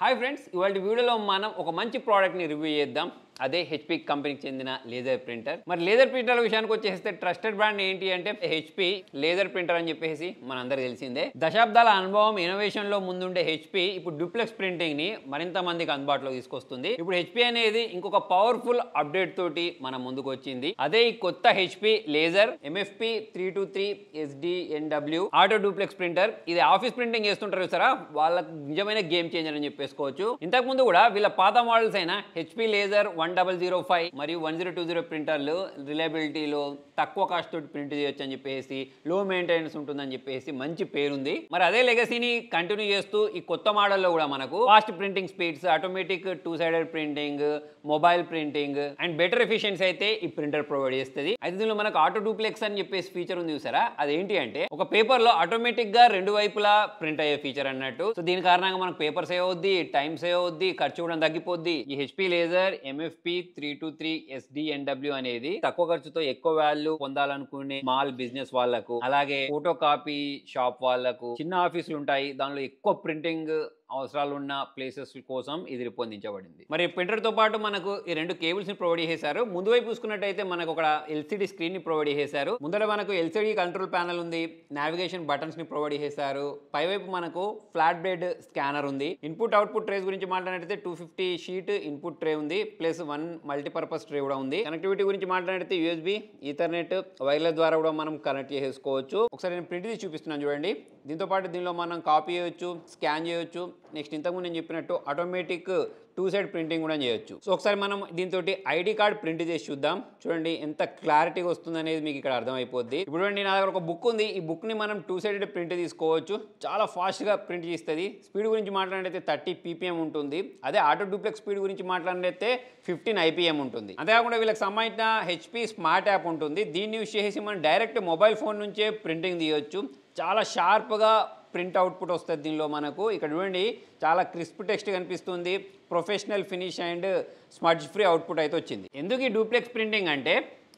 Hi friends, ఇవాళ వీడియోలో మనం ఒక మంచి ప్రోడక్ట్ని రివ్యూ చేద్దాం. అదే హెచ్పి కంపెనీకి చెందిన లేజర్ ప్రింటర్. మరి లేజర్ ప్రింటర్ విషయానికి వచ్చేస్తే ట్రస్టెడ్ బ్రాండ్ ఏంటి అంటే హెచ్పి లేజర్ ప్రింటర్ అని చెప్పేసి మనందరికీ తెలిసిందే. దశాబ్దాల అనుభవం ఇన్నోవేషన్ లో ముందుండే హెచ్పి ఇప్పుడు డూప్లెక్స్ ప్రింటింగ్ ని మరింత మందికి అందుబాటులో తీసుకొస్తుంది. ఇప్పుడు హెచ్పి అనేది ఇంకొక పవర్ఫుల్ అప్డేట్ తోటి మన ముందుకు వచ్చింది. అదే ఈ కొత్త HP laser MFP 323 SDNW auto duplex printer. ఇది ఆఫీస్ ప్రింటింగ్ చేస్తుంటారు సరే, వాళ్ళకి నిజమైన గేమ్ చేంజర్ అని చెప్పేసుకోవచ్చు. ఇంతకు ముందు కూడా వీళ్ళ పాత మోడల్స్ అయిన హెచ్పి లేజర్ 1005 మరియు 1020 ప్రింటర్లు రిలయబిలిటీలో తక్కువ కాస్ట్ తోటి ప్రింట్ చేయొచ్చు అని చెప్పేసి, లో మెయింటెనెన్స్ ఉంటుందని చెప్పేసి మంచి పేరుంది. మరి అదే లెగసీని కంటిన్యూ చేస్తూ ఈ కొత్త మోడల్లో కూడా మనకు fast printing speeds, automatic two sided printing, mobile printing and better efficiency అయితే ఈ ప్రింటర్ ప్రొవైడ్ చేస్తుంది. అయితే దీనిలో మనకు ఆటో డూప్లెక్స్ అని చెప్పేసి ఫీచర్ ఉంది చూసారా, అదేంటి అంటే ఒక పేపర్ లో ఆటోమేటిక్ గా రెండు వైపులా ప్రింట్ అయ్యే ఫీచర్ అన్నట్టు. సో దీని కారణంగా మనకు పేపర్ సేవ్ అవుద్ది, టైం సేవ్ అవుద్ది, ఖర్చు కూడా తగ్గిపోద్ది. ఈ హెచ్పి లేజర్ MFP 323 SDNW అనేది తక్కువ ఖర్చుతో ఎక్కువ వాల్యూ పొందాలనుకునే స్మాల్ బిజినెస్ వాళ్ళకు, అలాగే ఫోటో కాపీ షాప్ వాళ్ళకు, చిన్న ఆఫీసులు ఉంటాయి, దానిలో ఎక్కువ ప్రింటింగ్ అవసరాలు ఉన్న ప్లేసెస్ కోసం ఇది రూపొందించబడింది. మరి ప్రింటర్ తో పాటు మనకు ఈ రెండు కేబుల్స్ ని ప్రొవైడ్ చేశారు. ముందు వైపు చూసుకున్నట్టయితే మనకు ఒక LCD స్క్రీన్ ని ప్రొవైడ్ చేశారు. ముందర మనకు LCD కంట్రోల్ ప్యానల్ ఉంది, నావిగేషన్ బటన్స్ ని ప్రొవైడ్ చేశారు. పైవైపు మనకు ఫ్లాట్ బెడ్ స్కానర్ ఉంది. ఇన్పుట్ అవుట్పుట్ ట్రేస్ గురించి మాట్లాడితే 250 షీట్ ఇన్పుట్ ట్రే ఉంది, ప్లస్ 1 మల్టీపర్పస్ ట్రే కూడా ఉంది. కనెక్టివిటీ గురించి మాట్లాడితే USB, ఈథర్నెట్, వైర్లెస్ ద్వారా కూడా మనం కనెక్ట్ చేసుకోవచ్చు. ఒకసారి నేను ప్రింట్ తీసి చూపిస్తున్నాను చూడండి. దీంతో పాటు దీనిలో మనం కాపీ చేయొచ్చు, స్కాన్ చేయొచ్చు. నెక్స్ట్ ఇంతకుముందు నేను చెప్పినట్టు ఆటోమేటిక్ 2-సైడ్ ప్రింటింగ్ కూడా చేయొచ్చు. సో ఒకసారి మనం దీంతో ID కార్డ్ ప్రింట్ చేసి చూద్దాం. చూడండి ఎంత క్లారిటీగా వస్తుంది అనేది మీకు ఇక్కడ అర్థమైపోద్ది. ఇప్పుడు చూడండి, నా దగ్గర ఒక బుక్ ఉంది. ఈ బుక్ ని మనం 2-సైడెడ్ ప్రింట్ తీసుకోవచ్చు. చాలా ఫాస్ట్ గా ప్రింట్ చేస్తుంది. స్పీడ్ గురించి మాట్లాడితే 30 PPM ఉంటుంది. అదే ఆటో డూప్లెక్స్ స్పీడ్ గురించి మాట్లాడితే 15 IPM ఉంటుంది. అంతేకాకుండా వీళ్ళకి సంబంధించిన హెచ్పి స్మార్ట్ యాప్ ఉంటుంది. దీన్ని యూజ్ చేసి మనం డైరెక్ట్ మొబైల్ ఫోన్ నుంచే ప్రింటింగ్ తీయొచ్చు. చాలా షార్ప్గా ప్రింట్ అవుట్పుట్ వస్తుంది దీనిలో మనకు. ఇక్కడ చూడండి, చాలా క్రిస్ప్ టెక్స్ట్ కనిపిస్తుంది. Professional finish and smudge free output అయితే వచ్చింది. ఎందుకు ఈ డూప్లెక్స్ ప్రింటింగ్ అంటే,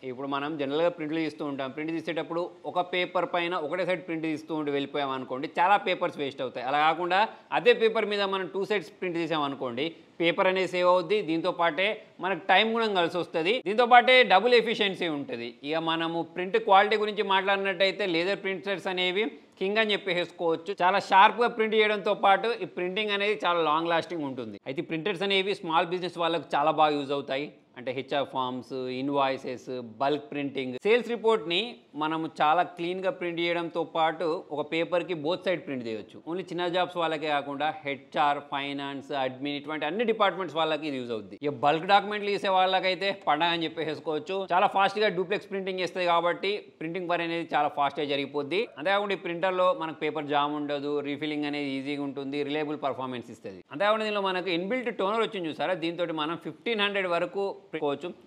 ఇప్పుడు మనం జనరల్గా ప్రింట్లు తీస్తూ ఉంటాం. ప్రింట్ తీసేటప్పుడు ఒక పేపర్ పైన ఒకటే సైడ్ ప్రింట్ తీస్తూ ఉండి వెళ్ళిపోయాం అనుకోండి, చాలా పేపర్స్ వేస్ట్ అవుతాయి. అలా కాకుండా అదే పేపర్ మీద మనం 2 సైడ్స్ ప్రింట్ తీసామనుకోండి, పేపర్ అనేది సేవ్ అవుద్ది. దీంతో పాటే మనకు టైం కూడా కలిసి వస్తుంది. దీంతో పాటే డబుల్ ఎఫిషియన్సీ ఉంటుంది. ఇక మనము ప్రింట్ క్వాలిటీ గురించి మాట్లాడినట్టయితే లేజర్ ప్రింటర్స్ అనేవి కింగ్ అని చెప్పేసుకోవచ్చు. చాలా షార్ప్గా ప్రింట్ చేయడంతో పాటు ఈ ప్రింటింగ్ అనేది చాలా లాంగ్ లాస్టింగ్ ఉంటుంది. అయితే ప్రింటర్స్ అనేవి స్మాల్ బిజినెస్ వాళ్ళకు చాలా బాగా యూజ్ అవుతాయి. అంటే HR forms, invoices, bulk printing, sales రిపోర్ట్ని మనము చాలా క్లీన్గా ప్రింట్ చేయడంతో పాటు ఒక పేపర్కి బోత్ సైడ్ ప్రింట్ చేయొచ్చు. ఓన్లీ చిన్న జాబ్స్ వాళ్ళకే కాకుండా HR, ఫైనాన్స్, అడ్మిన్ ఇటువంటి అన్ని డిపార్ట్మెంట్స్ వాళ్ళకి ఇది యూజ్ అవుతుంది. ఇక బల్క్ డాక్యుమెంట్లు తీసే వాళ్ళకైతే పండగ అని చెప్పేసుకోవచ్చు. చాలా ఫాస్ట్గా డూప్లెక్స్ ప్రింటింగ్ చేస్తుంది కాబట్టి ప్రింటింగ్ పని అనేది చాలా ఫాస్ట్గా జరిగిపోద్ది. అంతేకాకుండా ఈ ప్రింటర్లో మనకు పేపర్ జామ్ ఉండదు, రీఫిల్లింగ్ అనేది ఈజీగా ఉంటుంది, రిలయబుల్ పర్ఫార్మెన్స్ ఇస్తుంది. అంతేకాకుండా దీనిలో మనకు ఇన్బిల్ట్ టోనర్ వచ్చింది చూసారా, దీంతో మనం 1500 వరకు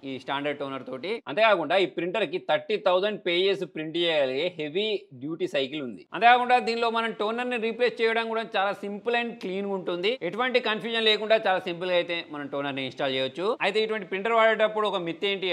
ఈ స్టాండర్డ్ టోనర్ తోటి. అంతేకాకుండా ఈ ప్రింటర్ కి 30,000 పేజెస్ ప్రింట్ చేయగలిగే హెవీ డ్యూటీ సైకిల్ ఉంది. అంతేకాకుండా దీనిలో మనం టోనర్ ని రీప్లేస్ చేయడం కూడా చాలా సింపుల్ అండ్ క్లీన్ గా ఉంటుంది. ఎటువంటి కన్ఫ్యూజన్ లేకుండా చాలా సింపుల్ గా అయితే మనం టోనర్ ని ఇన్స్టాల్ చేయొచ్చు. అయితే ఇటువంటి ప్రింటర్ వాడేటప్పుడు ఒక మిత్ ఏంటి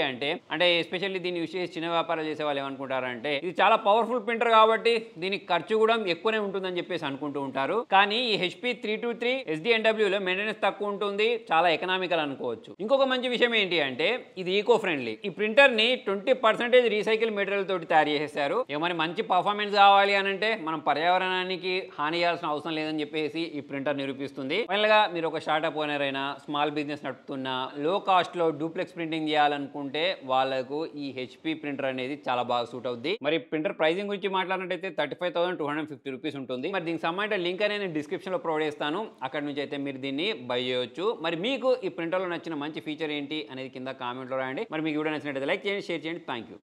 అంటే ఎస్పెషల్లీ దీన్ని యూస్ చేసి చిన్న వ్యాపారాలు చేసే వాళ్ళు ఏమనుకుంటారంటే, ఇది చాలా పవర్ఫుల్ ప్రింటర్ కాబట్టి దీనికి ఖర్చు కూడా ఎక్కువనే ఉంటుందని చెప్పేసి అనుకుంటూ ఉంటారు. కానీ ఈ HP 323 SDNW లో మెయింటెనెన్స్ తక్కువ ఉంటుంది, చాలా ఎకనామికల్ అనుకోవచ్చు. ఇంకొక మంచి విషయం ఏంటి అంటే ఇది ఈకో ఫ్రెండ్లీ. ఈ ప్రింటర్ ని 20% రీసైకిల్ మెటీరియల్ తోటి తయారు చేశారు. ఏమని మంచి పర్ఫార్మెన్స్ కావాలి అని అంటే మనం పర్యావరణానికి హాని చేయాల్సిన అవసరం లేదని చెప్పేసి ఈ ప్రింటర్ నిరూపిస్తుంది. ఫైనల్ గా మీరు ఒక స్టార్ట్అప్ ఓనర్ అయినా, స్మాల్ బిజినెస్ నడుపుతున్నా, లో కాస్ట్ లో డూప్లెక్స్ ప్రింటింగ్ చేయాలనుకుంటే వాళ్ళకు ఈ హెచ్పి ప్రింటర్ అనేది చాలా బాగా సూట్ అవుద్ది. మరి ప్రింటర్ ప్రైసింగ్ గురించి మాట్లాడినట్టయితే 35,250 రూపీస్ ఉంటుంది. మరి దీనికి సంబంధించిన లింక్ అనేది నేను డిస్క్రిప్షన్ లో ప్రొవైడ్ చేస్తాను. అక్కడ నుంచి అయితే మీరు దీన్ని బై చేయొచ్చు. మరి మీకు ఈ ప్రింటర్ లో నచ్చిన మంచి ఫీచర్ ఏంటి అనేది కింద కామెంట్లో రాయండి. మరి మీకు వీడియో నచ్చినట్లయితే లైక్ చేయండి, షేర్ చేయండి. Thank you.